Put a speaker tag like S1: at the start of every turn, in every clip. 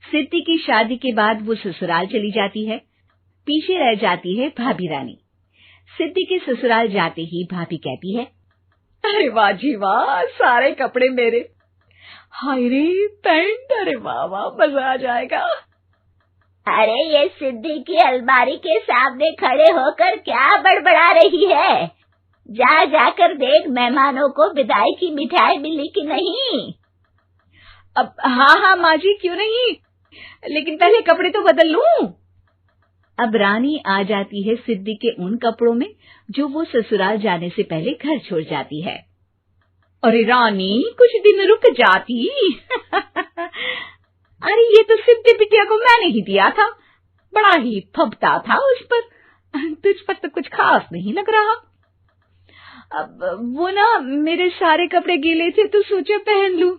S1: सिद्धि की शादी के बाद वो ससुराल चली जाती है। पीछे रह जाती है भाभी रानी। सिद्धि के ससुराल जाते ही भाभी कहती है,
S2: अरे वाह जी वाह, सारे कपड़े मेरे। हाय रे पैंट, अरे वाह वाह, मजा आ जाएगा।
S3: अरे ये सिद्धि की अलमारी के सामने खड़े होकर क्या बड़बड़ा रही है? जाकर देख मेहमानों को विदाई की मिठाई मिली कि नहीं।
S2: अब हाँ माँ जी, क्यों नहीं, लेकिन पहले कपड़े तो बदल लूं।
S1: अब रानी आ जाती है सिद्धि के उन कपड़ों में जो वो ससुराल जाने से पहले घर छोड़ जाती है।
S2: अरे रानी, कुछ दिन रुक जाती। अरे ये तो सिद्धि बिटिया को मैंने ही दिया था, बड़ा ही फबता था उस पर, तुझ पर तो कुछ खास नहीं लग रहा। अब वो ना मेरे सारे कपड़े गीले थे तो सोचा पहन लूं।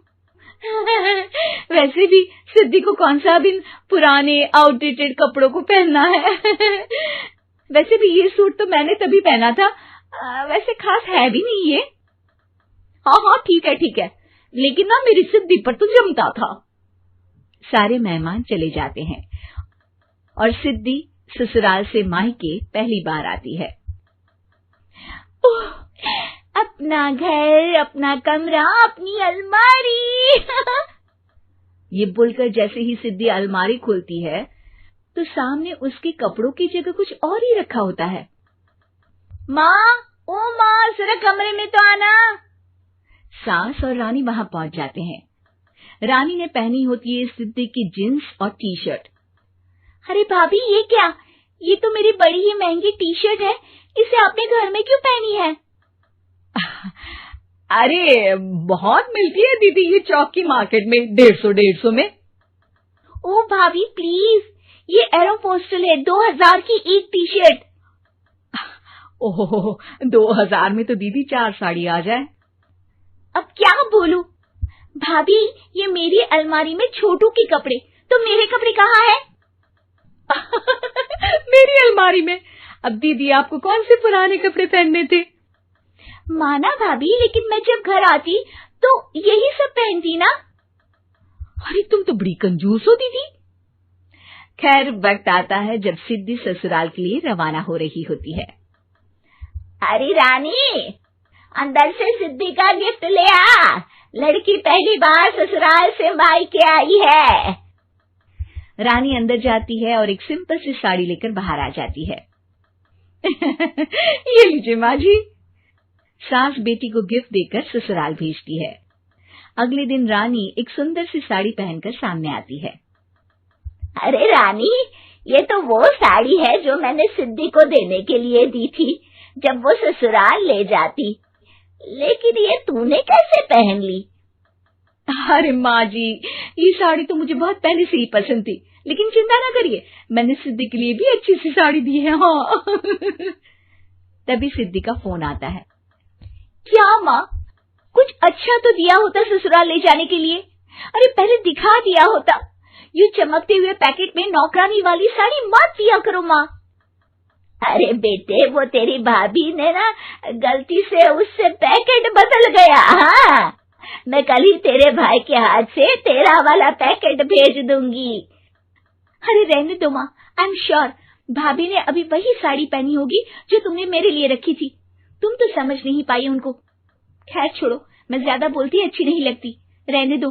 S2: वैसे भी सिद्धि को कौन सा भी पुराने आउटडेटेड कपड़ों को पहनना है। वैसे भी ये सूट तो मैंने तभी पहना था, वैसे खास है भी नहीं ये। हाँ ठीक है, लेकिन ना मेरी सिद्धि पर तो जमता था।
S1: सारे मेहमान चले जाते हैं और सिद्धि ससुराल से मायके पहली बार आती है।
S3: अपना घर, अपना कमरा, अपनी अलमारी।
S1: ये बोलकर जैसे ही सिद्धि अलमारी खोलती है तो सामने उसके कपड़ों की जगह कुछ और ही रखा होता है।
S3: माँ, जरा कमरे में तो आना।
S1: सास और रानी वहां पहुंच जाते हैं। रानी ने पहनी होती है सिद्धि की जींस और टी शर्ट।
S3: अरे भाभी, ये क्या? ये तो मेरी बड़ी ही महंगी टी शर्ट है, इसे आपने घर में क्यों पहनी है?
S2: अरे बहुत मिलती है दीदी ये चौक की मार्केट में, 150 में।
S3: ओ भाभी प्लीज, ये एरोपोस्टल है, 2000 की एक टी शर्ट।
S2: ओहो, 2000 में तो दीदी 4 साड़ी आ जाए।
S3: अब क्या बोलूं? भाभी, ये मेरी अलमारी में छोटू के कपड़े, तो मेरे कपड़े कहाँ हैं?
S2: मेरी अलमारी में? अब दीदी आपको कौन से पुराने कपड़े पहनने थे?
S3: माना भाभी, लेकिन मैं जब घर आती तो यही सब पहनती ना।
S2: अरे तुम तो बड़ी कंजूस हो दीदी।
S1: खैर, वक्त आता है जब सिद्धि ससुराल के लिए रवाना हो रही होती है।
S3: अरे रानी, अंदर से सिद्धि का गिफ्ट ले आ, लड़की पहली बार ससुराल से मायके आई है।
S1: रानी अंदर जाती है और एक सिंपल सी साड़ी लेकर बाहर आ जाती है।
S2: ये लीजिए माँ जी।
S1: सास बेटी को गिफ्ट देकर ससुराल भेजती है। अगले दिन रानी एक सुंदर सी साड़ी पहनकर सामने आती है।
S3: अरे रानी, ये तो वो साड़ी है जो मैंने सिद्धि को देने के लिए दी थी जब वो ससुराल ले जाती, लेकिन ये तूने कैसे पहन ली?
S2: अरे माँ जी, ये साड़ी तो मुझे बहुत पहले से ही पसंद थी, लेकिन चिंता ना करिए, मैंने सिद्धि के लिए भी अच्छी सी साड़ी दी है। हाँ।
S1: तभी सिद्धि का फोन आता है।
S3: क्या माँ, कुछ अच्छा तो दिया होता ससुराल ले जाने के लिए। अरे पहले दिखा दिया होता। यूं चमकते हुए पैकेट में नौकरानी वाली साड़ी मत दिया करो माँ। अरे बेटे, वो तेरी भाभी ने ना गलती से उससे पैकेट बदल गया। हाँ, मैं कल ही तेरे भाई के हाथ से तेरा वाला पैकेट भेज दूंगी। अरे रहने दो माँ, आई एम श्योर भाभी ने अभी वही साड़ी पहनी होगी जो तुमने मेरे लिए रखी थी। तुम तो समझ नहीं पाई उनको। खैर छोड़ो, मैं ज्यादा बोलती अच्छी नहीं लगती, रहने दो,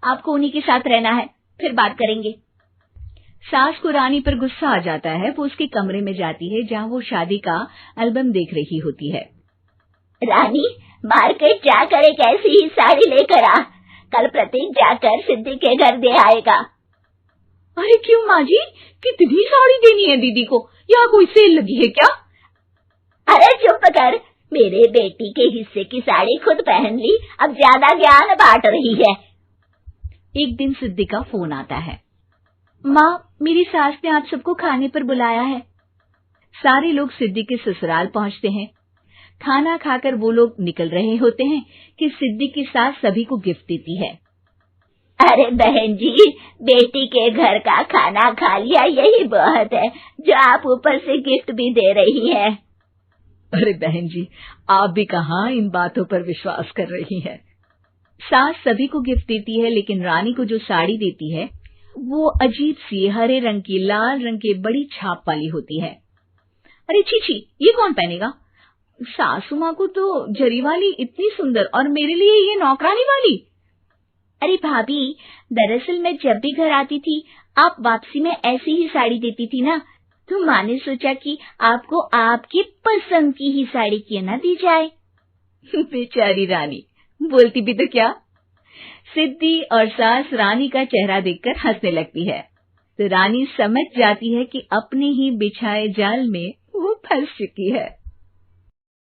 S3: आपको उन्हीं के साथ रहना है, फिर बात करेंगे।
S1: सास को रानी पर गुस्सा आ जाता है। वो उसके कमरे में जाती है जहाँ वो शादी का एल्बम देख रही होती है।
S3: रानी, मार्केट जाकर एक ऐसी ही साड़ी लेकर आ, कल प्रतीक जाकर सिद्धि के घर दे आएगा।
S2: अरे क्यों माँ जी, कितनी साड़ी देनी है दीदी को? यहाँ कोई सेल लगी है क्या?
S3: अरे चुप कर, मेरे बेटी के हिस्से की साड़ी खुद पहन ली, अब ज्यादा ज्ञान बांट रही है।
S1: एक दिन सिद्धि का फोन आता है। माँ, मेरी सास ने आप सबको खाने पर बुलाया है। सारे लोग सिद्धि के ससुराल पहुँचते हैं। खाना खाकर वो लोग निकल रहे होते हैं कि सिद्धि की सास सभी को गिफ्ट देती है।
S3: अरे बहन जी, बेटी के घर का खाना खा लिया, यही बहुत है जो आप ऊपर से गिफ्ट भी दे रही है।
S2: अरे बहन जी, आप भी कहाँ इन बातों पर विश्वास कर रही हैं।
S1: सास सभी को गिफ्ट देती है, लेकिन रानी को जो साड़ी देती है वो अजीब सी हरे रंग की लाल रंग के बड़ी छाप वाली होती है। अरे छी, ये कौन पहनेगा? सासू माँ को तो जरी वाली इतनी सुंदर, और मेरे लिए ये नौकरानी वाली।
S3: अरे भाभी, दरअसल मैं जब भी घर आती थी आप वापसी में ऐसी ही साड़ी देती थी ना, तो माँ ने सोचा कि आपको आपकी पसंद की ही साड़ी क्यों ना दी जाए।
S1: बेचारी रानी, बोलती भी तो क्या। सिद्धि और सास रानी का चेहरा देखकर हंसने लगती है, तो रानी समझ जाती है कि अपने ही बिछाए जाल में वो फंस चुकी है।